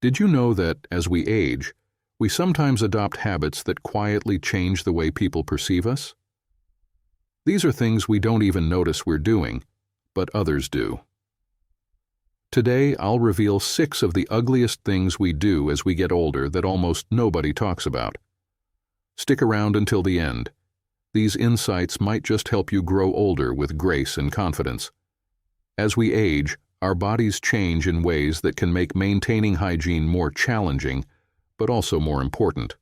Did you know that, as we age, we sometimes adopt habits that quietly change the way people perceive us? These are things we don't even notice we're doing, but others do. Today, I'll reveal 6 of the ugliest things we do as we get older that almost nobody talks about. Stick around until the end. These insights might just help you grow older with grace and confidence. As we age, our bodies change in ways that can make maintaining hygiene more challenging, but also more important.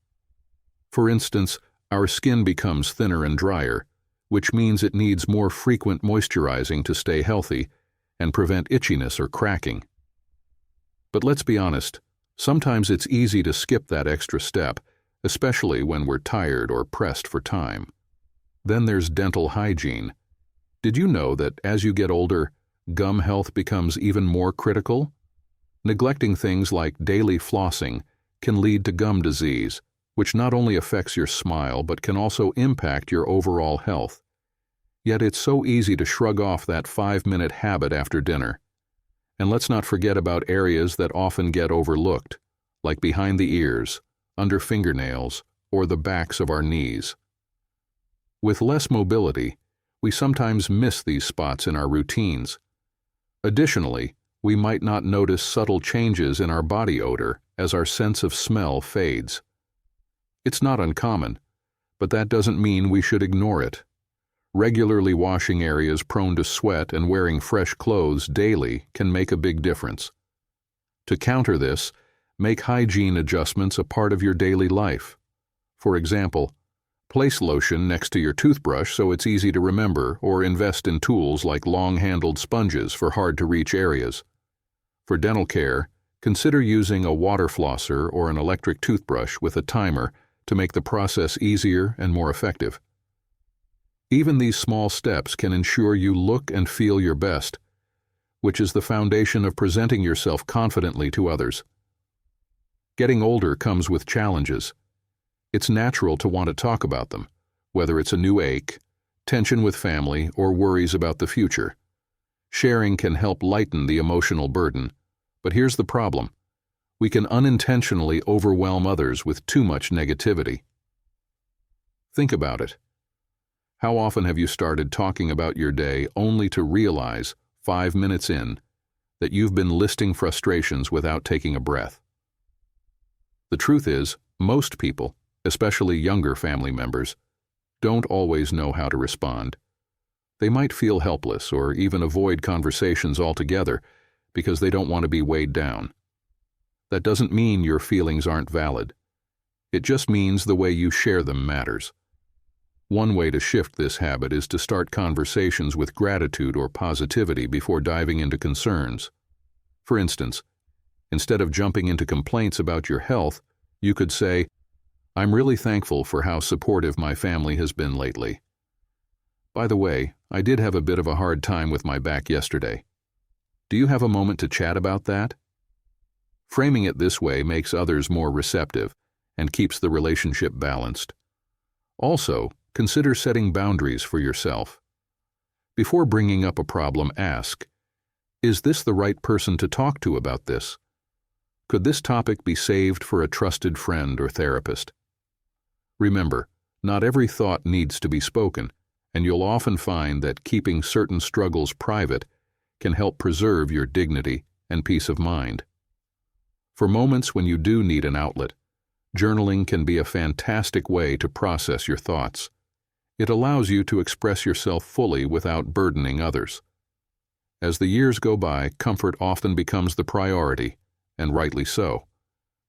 For instance, our skin becomes thinner and drier, which means it needs more frequent moisturizing to stay healthy and prevent itchiness or cracking. But let's be honest, sometimes it's easy to skip that extra step, especially when we're tired or pressed for time. Then there's dental hygiene. Did you know that as you get older, gum health becomes even more critical? Neglecting things like daily flossing can lead to gum disease, which not only affects your smile but can also impact your overall health. Yet it's so easy to shrug off that 5-minute habit after dinner. And let's not forget about areas that often get overlooked, like behind the ears, under fingernails, or the backs of our knees. With less mobility, we sometimes miss these spots in our routines. Additionally, we might not notice subtle changes in our body odor as our sense of smell fades. It's not uncommon, but that doesn't mean we should ignore it. Regularly washing areas prone to sweat and wearing fresh clothes daily can make a big difference. To counter this, make hygiene adjustments a part of your daily life. For example, place lotion next to your toothbrush so it's easy to remember, or invest in tools like long-handled sponges for hard-to-reach areas. For dental care, consider using a water flosser or an electric toothbrush with a timer to make the process easier and more effective. Even these small steps can ensure you look and feel your best, which is the foundation of presenting yourself confidently to others. Getting older comes with challenges. It's natural to want to talk about them, whether it's a new ache, tension with family, or worries about the future. Sharing can help lighten the emotional burden, but here's the problem. We can unintentionally overwhelm others with too much negativity. Think about it. How often have you started talking about your day only to realize, 5 minutes in, that you've been listing frustrations without taking a breath? The truth is, most people, especially younger family members, don't always know how to respond. They might feel helpless or even avoid conversations altogether because they don't want to be weighed down. That doesn't mean your feelings aren't valid. It just means the way you share them matters. One way to shift this habit is to start conversations with gratitude or positivity before diving into concerns. For instance, instead of jumping into complaints about your health, you could say, "I'm really thankful for how supportive my family has been lately. By the way, I did have a bit of a hard time with my back yesterday. Do you have a moment to chat about that?" Framing it this way makes others more receptive and keeps the relationship balanced. Also, consider setting boundaries for yourself. Before bringing up a problem, ask, "Is this the right person to talk to about this? Could this topic be saved for a trusted friend or therapist?" Remember, not every thought needs to be spoken, and you'll often find that keeping certain struggles private can help preserve your dignity and peace of mind. For moments when you do need an outlet, journaling can be a fantastic way to process your thoughts. It allows you to express yourself fully without burdening others. As the years go by, comfort often becomes the priority, and rightly so.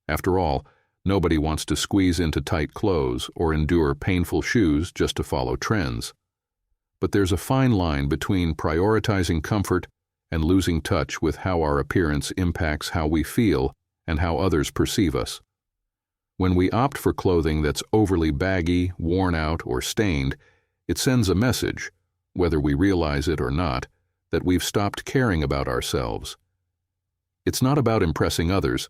After all, nobody wants to squeeze into tight clothes or endure painful shoes just to follow trends. But there's a fine line between prioritizing comfort and losing touch with how our appearance impacts how we feel and how others perceive us. When we opt for clothing that's overly baggy, worn out, or stained, it sends a message, whether we realize it or not, that we've stopped caring about ourselves. It's not about impressing others.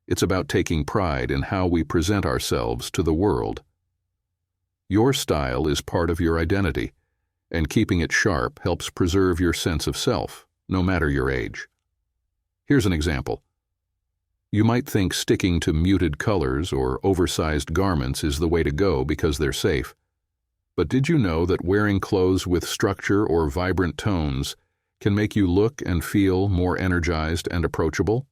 It's about taking pride in how we present ourselves to the world. Your style is part of your identity, and keeping it sharp helps preserve your sense of self, no matter your age. Here's an example. You might think sticking to muted colors or oversized garments is the way to go because they're safe. But did you know that wearing clothes with structure or vibrant tones can make you look and feel more energized and approachable?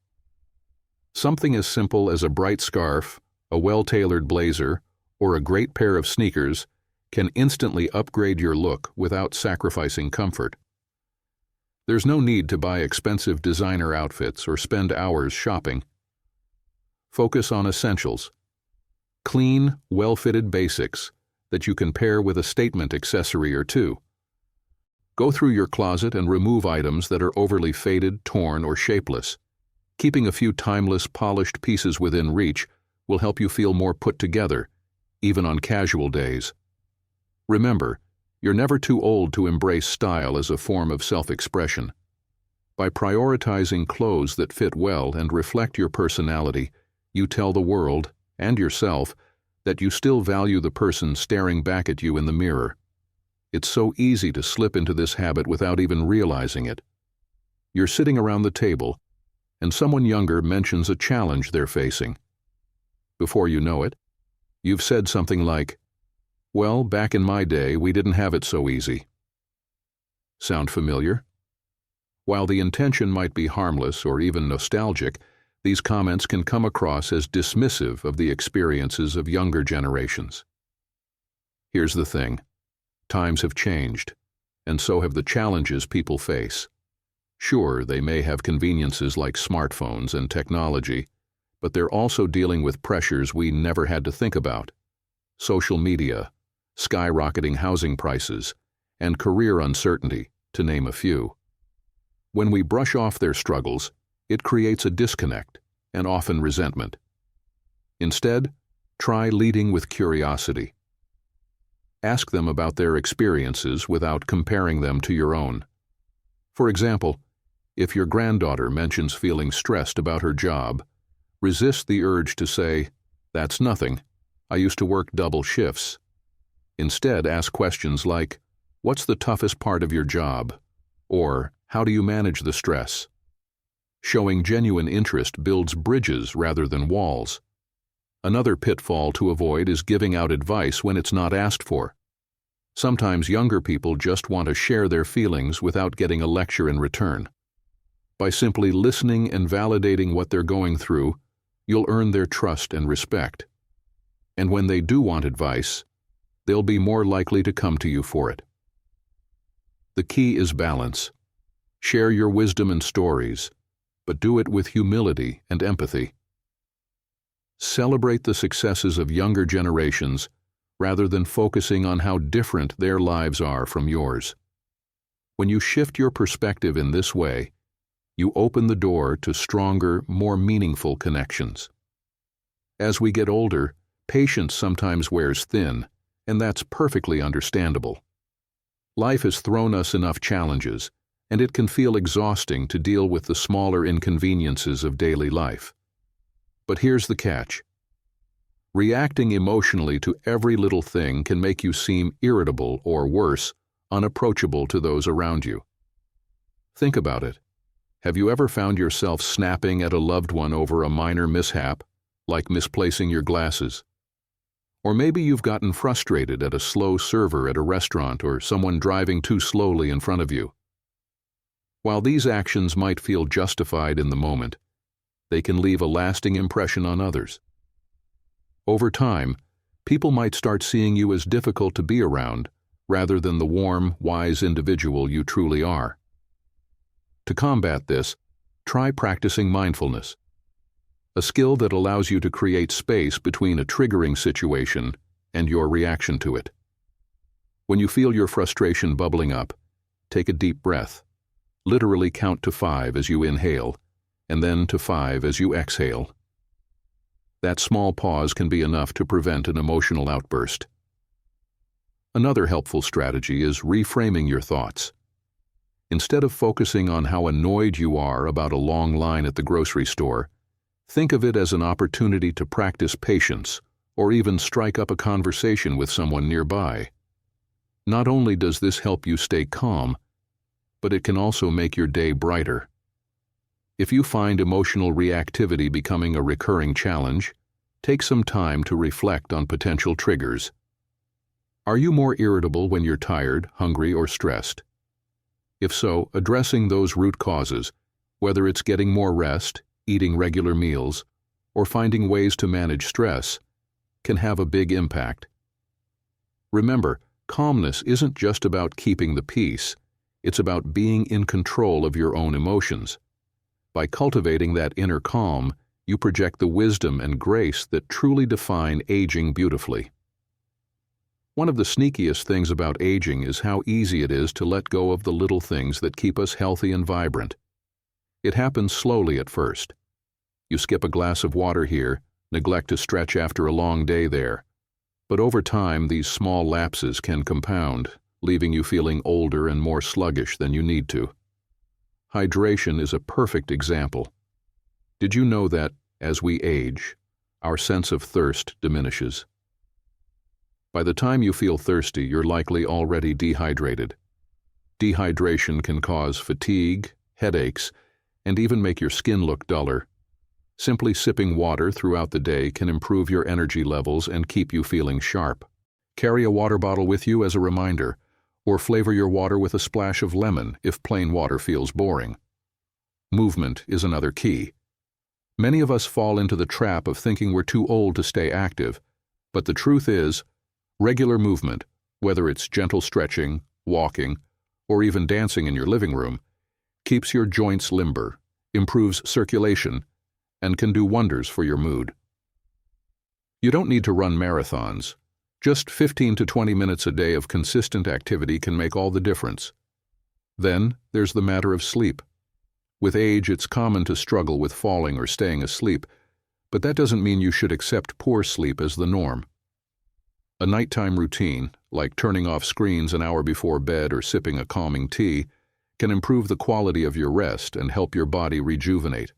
Something as simple as a bright scarf, a well-tailored blazer, or a great pair of sneakers can instantly upgrade your look without sacrificing comfort. There's no need to buy expensive designer outfits or spend hours shopping. Focus on essentials. Clean, well-fitted basics that you can pair with a statement accessory or two. Go through your closet and remove items that are overly faded, torn, or shapeless. Keeping a few timeless, polished pieces within reach will help you feel more put together, even on casual days. Remember, you're never too old to embrace style as a form of self-expression. By prioritizing clothes that fit well and reflect your personality, you tell the world, and yourself, that you still value the person staring back at you in the mirror. It's so easy to slip into this habit without even realizing it. You're sitting around the table, and someone younger mentions a challenge they're facing. Before you know it, you've said something like, "Well, back in my day, we didn't have it so easy." Sound familiar? While the intention might be harmless or even nostalgic, these comments can come across as dismissive of the experiences of younger generations. Here's the thing. Times have changed, and so have the challenges people face. Sure, they may have conveniences like smartphones and technology, but they're also dealing with pressures we never had to think about. Social media, skyrocketing housing prices, and career uncertainty, to name a few. When we brush off their struggles, it creates a disconnect and often resentment. Instead, try leading with curiosity. Ask them about their experiences without comparing them to your own. For example, if your granddaughter mentions feeling stressed about her job, resist the urge to say, "That's nothing. I used to work double shifts." Instead, ask questions like, "What's the toughest part of your job?" Or, "How do you manage the stress?" Showing genuine interest builds bridges rather than walls. Another pitfall to avoid is giving out advice when it's not asked for. Sometimes younger people just want to share their feelings without getting a lecture in return. By simply listening and validating what they're going through, you'll earn their trust and respect. And when they do want advice, they'll be more likely to come to you for it. The key is balance. Share your wisdom and stories, but do it with humility and empathy. Celebrate the successes of younger generations rather than focusing on how different their lives are from yours. When you shift your perspective in this way, you open the door to stronger, more meaningful connections. As we get older, patience sometimes wears thin, and that's perfectly understandable. Life has thrown us enough challenges, and it can feel exhausting to deal with the smaller inconveniences of daily life. But here's the catch. Reacting emotionally to every little thing can make you seem irritable or worse, unapproachable to those around you. Think about it. Have you ever found yourself snapping at a loved one over a minor mishap, like misplacing your glasses? Or maybe you've gotten frustrated at a slow server at a restaurant or someone driving too slowly in front of you. While these actions might feel justified in the moment, they can leave a lasting impression on others. Over time, people might start seeing you as difficult to be around rather than the warm, wise individual you truly are. To combat this, try practicing mindfulness, a skill that allows you to create space between a triggering situation and your reaction to it. When you feel your frustration bubbling up, take a deep breath. Literally count to 5 as you inhale, and then to 5 as you exhale. That small pause can be enough to prevent an emotional outburst. Another helpful strategy is reframing your thoughts. Instead of focusing on how annoyed you are about a long line at the grocery store, think of it as an opportunity to practice patience or even strike up a conversation with someone nearby. Not only does this help you stay calm, but it can also make your day brighter. If you find emotional reactivity becoming a recurring challenge, take some time to reflect on potential triggers. Are you more irritable when you're tired, hungry, or stressed? If so, addressing those root causes, whether it's getting more rest, eating regular meals, or finding ways to manage stress, can have a big impact. Remember, calmness isn't just about keeping the peace, it's about being in control of your own emotions. By cultivating that inner calm, you project the wisdom and grace that truly define aging beautifully. One of the sneakiest things about aging is how easy it is to let go of the little things that keep us healthy and vibrant. It happens slowly at first. You skip a glass of water here, neglect to stretch after a long day there. But over time, these small lapses can compound, leaving you feeling older and more sluggish than you need to. Hydration is a perfect example. Did you know that, as we age, our sense of thirst diminishes? By the time you feel thirsty, you're likely already dehydrated. Dehydration can cause fatigue, headaches, and even make your skin look duller. Simply sipping water throughout the day can improve your energy levels and keep you feeling sharp. Carry a water bottle with you as a reminder, or flavor your water with a splash of lemon if plain water feels boring. Movement is another key. Many of us fall into the trap of thinking we're too old to stay active, but the truth is, regular movement, whether it's gentle stretching, walking, or even dancing in your living room, keeps your joints limber, improves circulation, and can do wonders for your mood. You don't need to run marathons. Just 15 to 20 minutes a day of consistent activity can make all the difference. Then there's the matter of sleep. With age, it's common to struggle with falling or staying asleep, but that doesn't mean you should accept poor sleep as the norm. A nighttime routine, like turning off screens an hour before bed or sipping a calming tea, can improve the quality of your rest and help your body rejuvenate.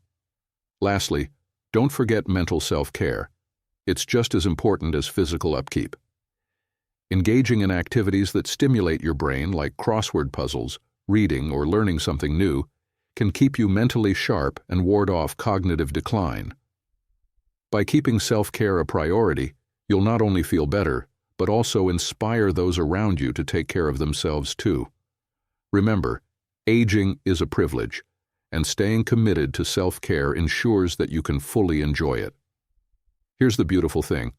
Lastly, don't forget mental self-care. It's just as important as physical upkeep. Engaging in activities that stimulate your brain, like crossword puzzles, reading, or learning something new, can keep you mentally sharp and ward off cognitive decline. By keeping self-care a priority, you'll not only feel better, but also inspire those around you to take care of themselves too. Remember, aging is a privilege, and staying committed to self-care ensures that you can fully enjoy it. Here's the beautiful thing.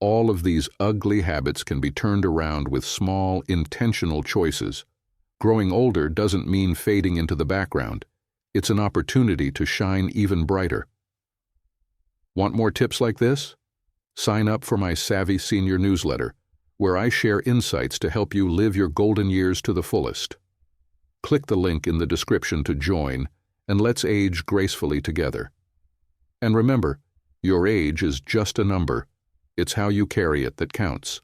All of these ugly habits can be turned around with small, intentional choices. Growing older doesn't mean fading into the background. It's an opportunity to shine even brighter. Want more tips like this? Sign up for my Savvy Senior newsletter, where I share insights to help you live your golden years to the fullest. Click the link in the description to join, and let's age gracefully together. And remember, your age is just a number. It's how you carry it that counts.